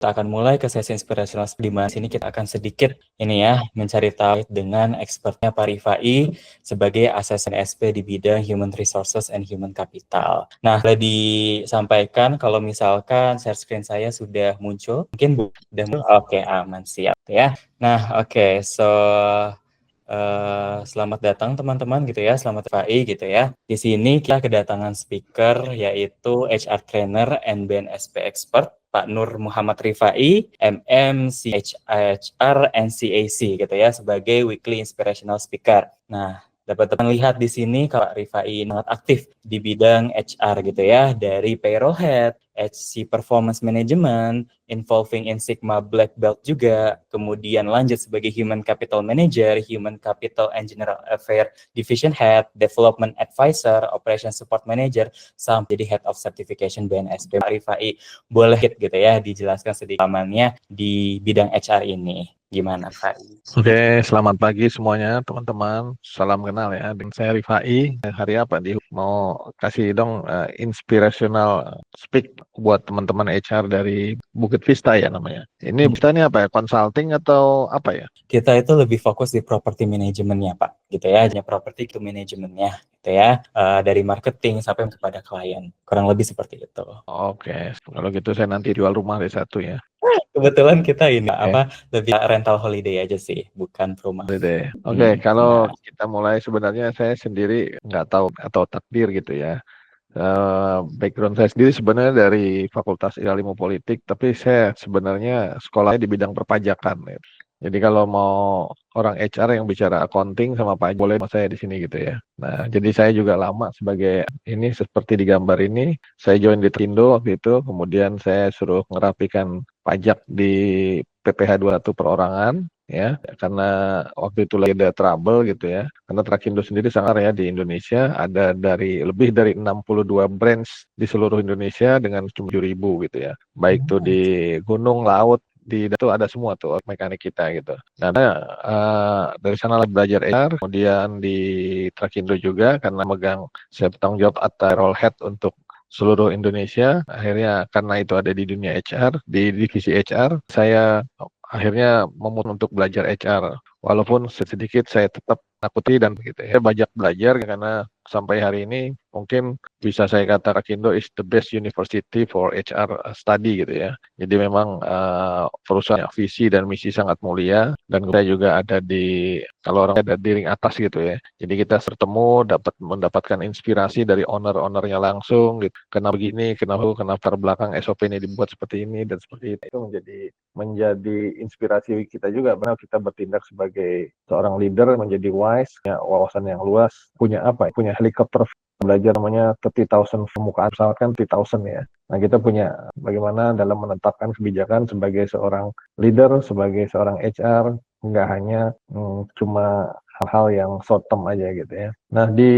Kita akan mulai ke sesi inspirational di mana sini kita akan sedikit ini ya mencari tahu dengan expertnya Pak Rifai sebagai asisten SP di bidang Human Resources and Human Capital. Nah, boleh disampaikan kalau misalkan share screen saya sudah muncul, mungkin sudah muncul. Oke, aman, siap ya. Nah, oke, selamat datang teman-teman gitu ya, selamat Rifai gitu ya. Di sini kita kedatangan speaker yaitu HR Trainer and BNSP Expert Pak Nur Muhammad Rifai, MM, CHR, and CAC gitu ya sebagai Weekly Inspirational Speaker. Nah, dapat teman lihat di sini kalau Rifai sangat aktif di bidang HR gitu ya, dari payroll head, HC Performance Management, involving in Sigma Black Belt juga, kemudian lanjut sebagai Human Capital Manager, Human Capital and General Affairs Division Head, Development Advisor, Operation Support Manager, sampai jadi Head of Certification BNSP. Pak Rifai, boleh gitu ya dijelaskan sedikit pengalamannya di bidang HR ini. Gimana, Pak? Oke, selamat pagi semuanya teman-teman. Salam kenal ya. Dengan saya Rifai. Hari apa di mau kasih dong inspirational speak buat teman-teman HR dari Bukit Vista ya namanya. Ini Vista ini apa ya? Consulting atau apa ya? Kita itu lebih fokus di property manajemennya, Pak. Gitu ya, hanya property itu manajemennya, gitu ya. Dari marketing sampai kepada klien. Kurang lebih seperti itu. Oke, kalau gitu saya nanti jual rumah dari satu ya. Kebetulan kita ini Oke. lebih rental holiday aja sih, bukan perumahan. Oke, kalau Nah, kita mulai sebenarnya saya sendiri nggak tahu atau takdir gitu ya. Background saya sendiri sebenarnya dari Fakultas Ilmu Politik, tapi saya sebenarnya sekolahnya di bidang perpajakan. Ya. Jadi kalau mau orang HR yang bicara accounting sama pajak boleh sama saya di sini gitu ya. Nah, jadi saya juga lama sebagai ini seperti di gambar ini, saya join di Tindo waktu itu, kemudian saya suruh ngerapikan pajak di PPh 21 perorangan ya, karena waktu itu lagi ada trouble gitu ya. Karena Trakindo sendiri sangat ya di Indonesia, ada lebih dari 62 branch di seluruh Indonesia dengan cuma 7.000 gitu ya. Baik tuh di gunung, laut, di itu ada semua tuh mekanik kita gitu. Nah, dari sana belajar HR, kemudian di Trakindo juga karena megang saya bertanggung jawab atau role head untuk seluruh Indonesia. Akhirnya karena itu ada di dunia HR, di divisi HR, saya akhirnya memutuskan untuk belajar HR. Walaupun sedikit saya tetap takuti dan begitu ya banyak belajar karena sampai hari ini mungkin bisa saya katakan Indo is the best university for HR study gitu ya. Jadi memang perusahaan visi dan misi sangat mulia dan saya juga ada di kalau orang ada di ring atas gitu ya. Jadi kita bertemu dapat mendapatkan inspirasi dari owner-ownernya langsung gitu. Kenapa begini, kenapa belakang SOP ini dibuat seperti ini dan seperti itu menjadi inspirasi kita juga bahwa kita bertindak sebagai seorang leader menjadi wise, punya wawasan yang luas, punya apa? Punya helikopter belajar namanya 30,000 permukaan pesawat kan 30,000 ya. Nah kita punya bagaimana dalam menetapkan kebijakan sebagai seorang leader, sebagai seorang HR, nggak hanya cuma hal-hal yang short term aja gitu ya. Nah di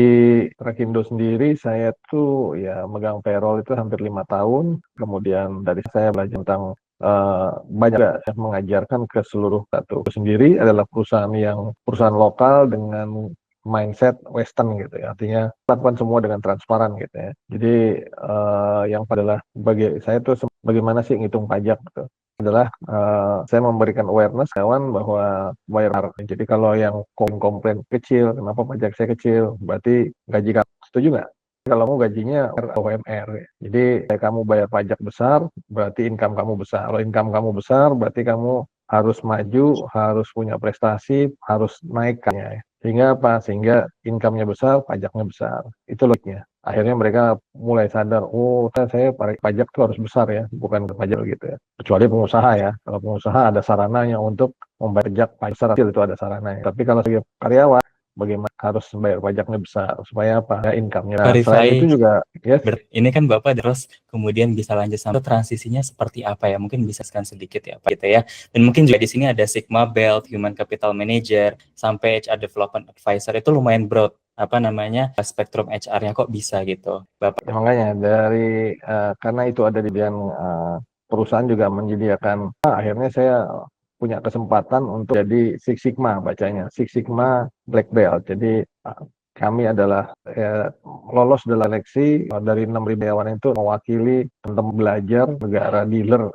Trakindo sendiri saya tuh ya megang payroll itu hampir 5 tahun. Kemudian dari saya belajar tentang banyak mengajarkan ke seluruh satu sendiri adalah perusahaan lokal dengan mindset Western gitu ya, artinya lakukan semua dengan transparan gitu ya. Jadi yang adalah bagi saya tuh bagaimana sih ngitung pajak gitu adalah saya memberikan awareness kawan bahwa bayar. Jadi kalau yang komplain kecil, kenapa pajak saya kecil, berarti gaji kamu setuju nggak? Kalau kamu gajinya UMR, jadi kamu bayar pajak besar, berarti income kamu besar. Kalau income kamu besar, berarti kamu harus maju, harus punya prestasi, harus naikkannya. Sehingga apa? Sehingga income-nya besar, pajaknya besar. Itu logiknya. Akhirnya mereka mulai sadar, oh saya pajak itu harus besar ya, bukan pajak gitu ya. Kecuali pengusaha ya. Kalau pengusaha ada sarananya untuk membayar pajak besar, itu ada sarananya. Tapi kalau sebagai karyawan, bagaimana harus bayar pajaknya besar supaya apa ya income-nya. Nah, selain Verify, itu juga yes. ini kan Bapak terus kemudian bisa lanjut sampai transisinya seperti apa ya? Mungkin bisa sekan sedikit ya Pak gitu ya. Dan mungkin juga di sini ada Sigma Belt, Human Capital Manager, sampai HR Development Advisor itu lumayan broad apa namanya spektrum HR-nya kok bisa gitu Bapak. Ya, makanya dari karena itu ada di bagian perusahaan juga menyediakan akhirnya saya punya kesempatan untuk jadi Six Sigma bacanya Six Sigma Black Belt. Jadi kami adalah lolos dalam seleksi dari 6.000 karyawan itu mewakili teman-teman belajar negara dealer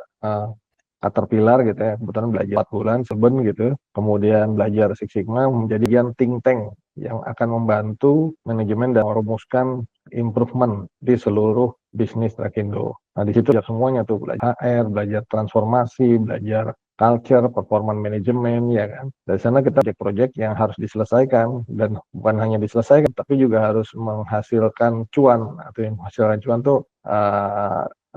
Caterpillar gitu ya, kebetulan belajar 4 bulan, Seben gitu, kemudian belajar Six Sigma menjadi bagian think tank yang akan membantu manajemen dan merumuskan improvement di seluruh bisnis Trakindo. Nah di situ ya semuanya tuh belajar HR, belajar transformasi, belajar culture, performance management, ya kan. Dari sana kita project-project yang harus diselesaikan dan bukan hanya diselesaikan, tapi juga harus menghasilkan cuan. Atau yang menghasilkan cuan tuh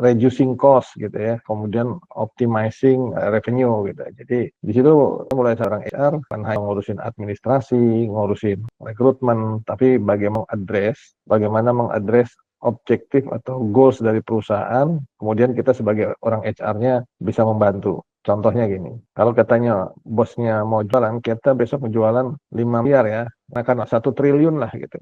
reducing cost gitu ya, kemudian optimizing revenue gitu. Jadi di situ mulai seorang HR kan hanya ngurusin administrasi, ngurusin rekrutmen, tapi bagaimana mengadres objektif atau goals dari perusahaan, kemudian kita sebagai orang HR-nya bisa membantu. Contohnya gini, kalau katanya bosnya mau jualan, kita besok menjualan 5 miliar ya, akan 1 triliun lah gitu.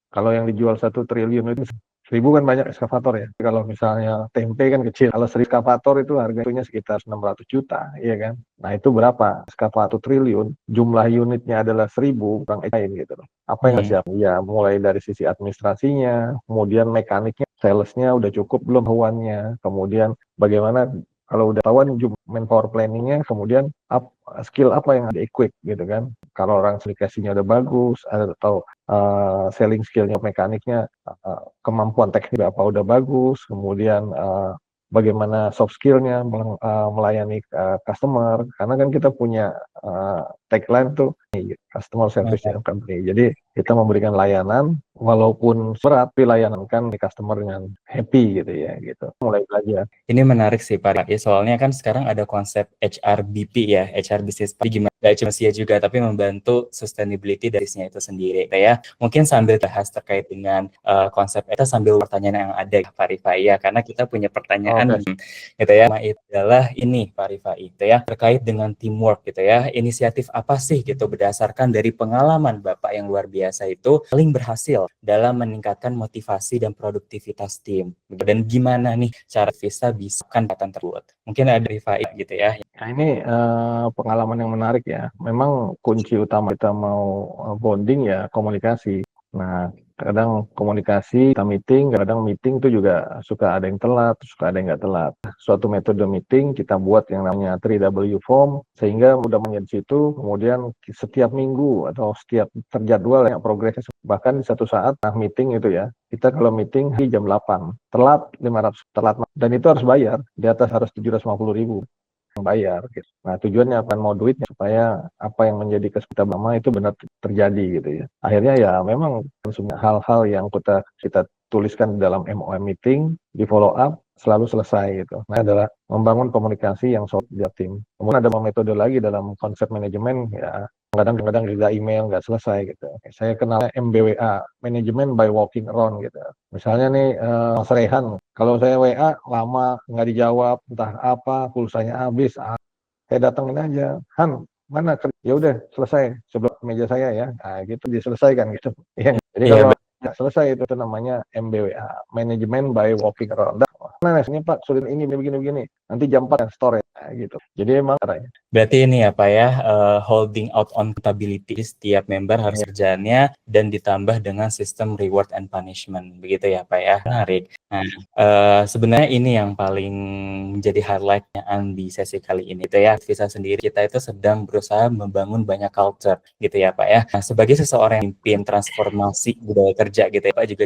Kalau yang dijual 1 triliun itu 1.000 kan banyak eskavator ya. Kalau misalnya tempe kan kecil. Kalau 1 eskavator itu harganya sekitar 600 juta, iya kan? Nah itu berapa? Eskavator triliun, jumlah unitnya adalah 1.000, orang lain gitu loh. Apa yang Hmm. siap? Ya mulai dari sisi administrasinya, kemudian mekaniknya, salesnya udah cukup belum hewannya, kemudian bagaimana kalau udah tahuan manpower planningnya, kemudian skill apa yang ada equip gitu kan. Kalau orang aplikasinya udah bagus, atau selling skillnya mekaniknya, kemampuan teknik apa udah bagus, kemudian bagaimana soft skillnya melayani customer, karena kan kita punya tagline tuh customer service company. Jadi kita memberikan layanan walaupun berat, tapi layanan kan di customer dengan happy gitu ya, gitu. Mulai belajar. Ini menarik sih Pak Rifai, soalnya kan sekarang ada konsep HRBP ya, HR Business Partner. Gimana gak cuma sih juga, tapi membantu sustainability dari bisnisnya itu sendiri ya. Mungkin sambil bahas terkait dengan konsep kita sambil pertanyaan yang ada Pak Rifai ya, karena kita punya pertanyaan gitu ya. Itu adalah ini Pak Rifai itu ya, terkait dengan teamwork gitu ya. Inisiatif apa sih gitu berdasarkan dari pengalaman Bapak yang luar biasa itu paling berhasil dalam meningkatkan motivasi dan produktivitas tim. Dan gimana nih cara bisa kan pattern tersebut. Mungkin ada Rifai gitu ya. Nah ini pengalaman yang menarik ya. Memang kunci utama kita mau bonding ya komunikasi. Nah kadang komunikasi, kita meeting, kadang meeting itu juga suka ada yang telat, suka ada yang nggak telat. Suatu metode meeting kita buat yang namanya 3W form, sehingga mudah menjadi situ, kemudian setiap minggu atau setiap terjadwal ya progresnya. Bahkan di satu saat meeting itu ya, kita kalau meeting di jam 8, telat 500, telat, dan itu harus bayar, di atas harus 750.000 bayar gitu. Nah tujuannya apa, mau duitnya supaya apa yang menjadi kesepakatan bersama itu benar terjadi gitu ya. Akhirnya ya memang semua hal-hal yang kita tuliskan dalam MOM meeting di follow up selalu selesai gitu. Nah adalah membangun komunikasi yang solid di tim. Kemudian ada metode lagi dalam konsep manajemen ya, kadang-kadang juga email nggak selesai gitu. Saya kenal MBWA, manajemen by walking around gitu. Misalnya nih Mas Rehan, kalau saya WA lama nggak dijawab, entah apa, pulsanya habis, saya datengin aja, Han, mana kerja? Ya udah selesai sebelum meja saya ya, nah gitu diselesaikan gitu. Ya, jadi Iya, kalau nggak selesai itu namanya MBWA, manajemen by walking around. Nah, ini Pak, sulit ini begini-begini, nanti jam 4 yang store ya, nah, gitu. Jadi emang caranya. berarti ini apa ya, holding out on accountability, setiap member harus kerjaannya dan ditambah dengan sistem reward and punishment, begitu ya Pak ya. Menarik. Nah, sebenarnya ini yang paling menjadi highlightnya di sesi kali ini itu ya. Visa sendiri kita itu sedang berusaha membangun banyak culture gitu ya Pak ya. Nah, sebagai seseorang yang memimpin transformasi budaya kerja gitu ya Pak, juga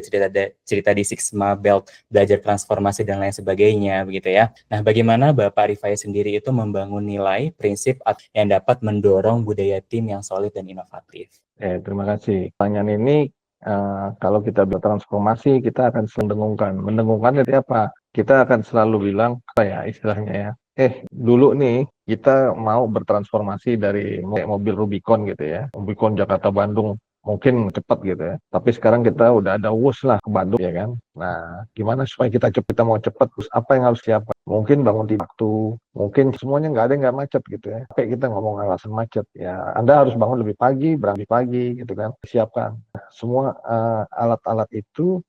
cerita di Six Sigma Belt, belajar transformasi dan lain sebagainya begitu ya. Nah, bagaimana Bapak Rifai sendiri itu membangun nilai, prinsip yang dapat mendorong budaya tim yang solid dan inovatif? Terima kasih. Pertanyaan ini kalau kita bertransformasi, kita akan selalu mendengungkan. Mendengungkan itu apa? Kita akan selalu bilang, apa ya istilahnya ya, dulu nih kita mau bertransformasi dari mobil Rubicon gitu ya, Rubicon Jakarta-Bandung, mungkin cepat gitu ya. Tapi sekarang kita udah ada WUS lah ke Bandung ya kan. Nah, gimana supaya kita mau cepat, terus apa yang harus siapkan? Mungkin bangun di waktu, mungkin semuanya nggak ada yang nggak macet gitu ya. Kayak kita ngomong alasan macet, ya Anda harus bangun lebih pagi, berangkat pagi gitu kan, siapkan. Semua alat-alat itu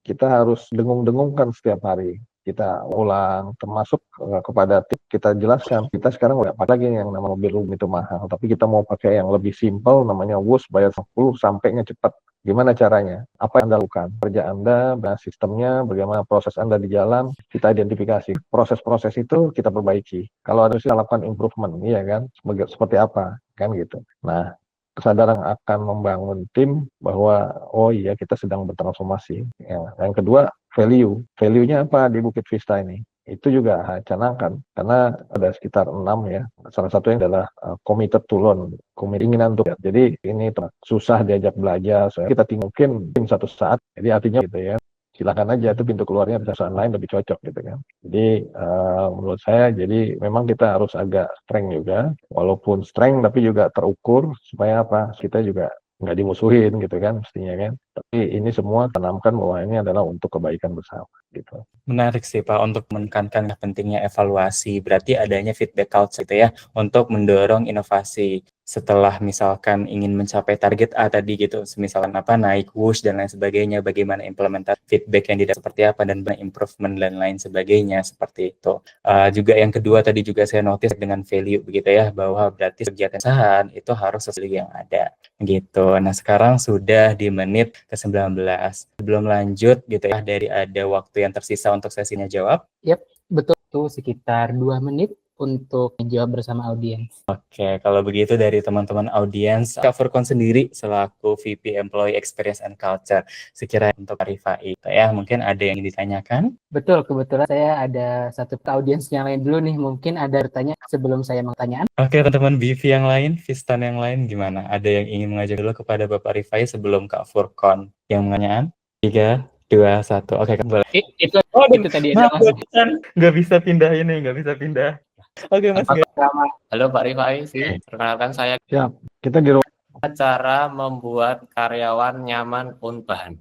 kita harus dengung-dengungkan setiap hari. kita ulang, termasuk kepada tim kita jelaskan, kita sekarang nggak pakai lagi yang nama mobil umum itu mahal, tapi kita mau pakai yang lebih simpel, namanya WUS, bayar 10 sampainya cepat. Gimana caranya? Apa yang Anda lakukan? Kerja Anda, sistemnya, bagaimana proses Anda di jalan, kita identifikasi. Proses-proses itu kita perbaiki. Kalau harus kita lakukan improvement, iya kan? Seperti apa? Kan gitu. Nah, kesadaran akan membangun tim bahwa, oh iya kita sedang bertransformasi. Yang kedua, value. Value-nya apa di Bukit Vista ini? Itu juga canangkan, karena ada sekitar 6 ya. Salah satunya adalah committed to learn, keinginan untuk. Jadi ini susah diajak belajar, kita mungkin tim satu saat, jadi artinya gitu ya. Silakan aja, itu pintu keluarnya bisa perusahaan lain lebih cocok gitu kan. Jadi menurut saya, jadi memang kita harus agak strength juga, walaupun strength tapi juga terukur supaya apa? Kita juga nggak dimusuhin gitu kan mestinya kan. Tapi ini semua tanamkan bahwa ini adalah untuk kebaikan bersama gitu. Menarik sih Pak untuk menekankan pentingnya evaluasi. Berarti adanya feedback culture gitu ya untuk mendorong inovasi. Setelah misalkan ingin mencapai target A tadi gitu, misalkan apa naik WUSH dan lain sebagainya, bagaimana implementasi feedback yang tidak seperti apa dan improvement dan lain sebagainya seperti itu. Juga yang kedua tadi juga saya notice dengan value begitu ya, bahwa berarti kegiatan usaha itu harus sesuai yang ada gitu. Nah sekarang sudah di menit ke-19. Sebelum lanjut gitu ya, dari ada waktu yang tersisa untuk sesinya jawab. Yap, betul. Itu sekitar 2 menit untuk menjawab bersama audiens. Oke, kalau begitu dari teman-teman audiens, Kak Furkon sendiri selaku VP Employee Experience and Culture, sekiranya untuk Rifai, ya mungkin ada yang ditanyakan? Betul, kebetulan saya ada satu audiens yang lain dulu nih, mungkin ada bertanya sebelum saya pertanyaan. Oke, teman-teman BV yang lain, Vistan yang lain gimana? Ada yang ingin mengajak dulu kepada Bapak Rifai sebelum Kak Furkon yang pertanyaan? 3, 2, 1. Oke, boleh. Itu tadi ada Mas. Nggak bisa pindah ini, nggak bisa pindah. Oke, Mas. Halo Pak Rifai, perkenalkan saya. Ya, kita di Cara membuat karyawan nyaman unbahan.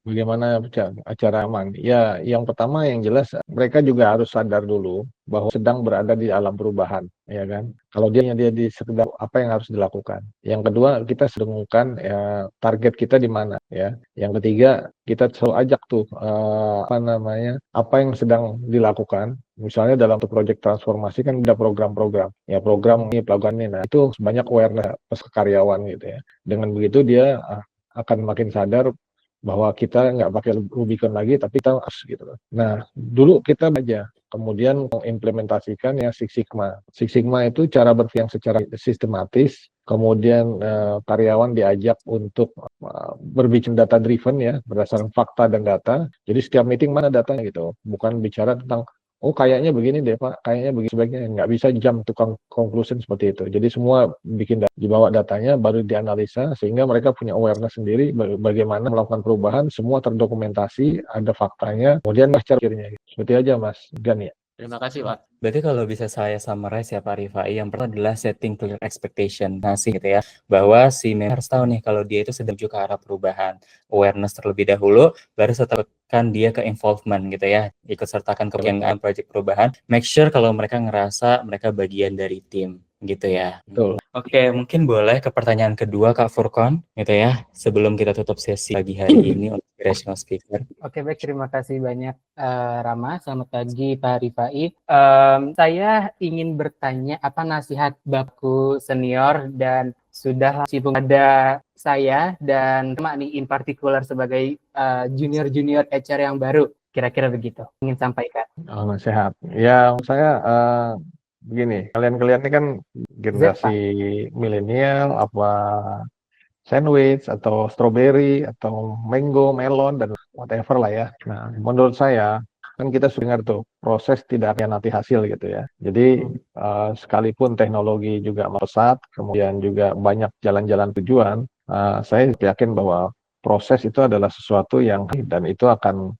Bagaimana acara aman? Ya, yang pertama yang jelas mereka juga harus sadar dulu bahwa sedang berada di alam perubahan, ya kan? Kalau dia di sekedar apa yang harus dilakukan. Yang kedua, kita sedengkan ya, target kita di mana, ya. Yang ketiga, kita selalu ajak tuh apa yang sedang dilakukan. Misalnya dalam proyek transformasi kan ada program-program, ya program ini, program ini. Nah, itu banyak awareness ke karyawan gitu ya. Dengan begitu dia akan makin sadar bahwa kita nggak pakai Rubicon lagi, tapi kita harus gitu. Nah, dulu kita aja, kemudian mengimplementasikan ya Six Sigma. Six Sigma itu cara berpikir yang secara sistematis, kemudian karyawan diajak untuk berbicara data driven ya, berdasarkan fakta dan data. Jadi setiap meeting mana datanya gitu, bukan bicara tentang oh kayaknya begini deh Pak, kayaknya begini sebaiknya nggak bisa jam tukang conclusion seperti itu. Jadi semua dibawa datanya baru dianalisa sehingga mereka punya awareness sendiri bagaimana melakukan perubahan, semua terdokumentasi, ada faktanya, kemudian cara pikirnya. Seperti aja Mas Gan ya. Terima kasih Pak. Berarti kalau bisa saya summarize ya Pak Rifai, yang pertama adalah setting clear expectation, ngasih gitu ya, bahwa si member harus tahu nih kalau dia itu sedang menuju ke arah perubahan, awareness terlebih dahulu, baru setelahkan dia ke involvement gitu ya, ikut sertakan kegiatan proyek perubahan, make sure kalau mereka ngerasa mereka bagian dari tim gitu ya. Betul. Oke, mungkin boleh ke pertanyaan kedua Kak Furkon gitu ya, sebelum kita tutup sesi pagi hari ini untuk inspirational speaker. Oke, baik, terima kasih banyak Rama. Selamat pagi Pak Rifai. Saya ingin bertanya apa nasihat Bapakku senior dan sudah sibuk ada saya dan teman nih in particular sebagai junior HR yang baru. Kira-kira begitu ingin sampaikan. Oh, sehat. Ya, saya begini, kalian ini kan generasi milenial, apa sandwich atau strawberry atau mango, melon dan whatever lah ya. Nah, menurut saya kan kita sudah dengar tuh proses tidak akan nanti hasil gitu ya. Jadi sekalipun teknologi juga pesat, kemudian juga banyak jalan-jalan tujuan, saya yakin bahwa proses itu adalah sesuatu yang dan itu akan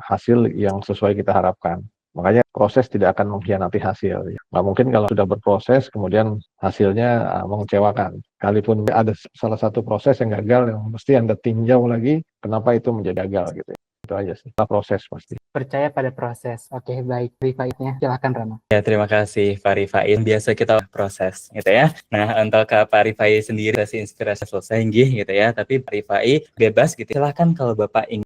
hasil yang sesuai kita harapkan. Makanya proses tidak akan mengkhianati hasil. Nggak mungkin kalau sudah berproses kemudian hasilnya mengecewakan. Sekalipun ada salah satu proses yang gagal yang mesti Anda tinjau lagi kenapa itu menjadi gagal gitu. Itu aja sih. Proses pasti. Percaya pada proses. Oke, baik. Rifai-nya silakan Rama. Ya, terima kasih Pak Rifai. Biasa kita proses gitu ya. Nah, untuk Pak Rifai sendiri sesi inspirasi selesai gitu ya. Tapi Pak Rifai bebas gitu. Silakan kalau Bapak ingin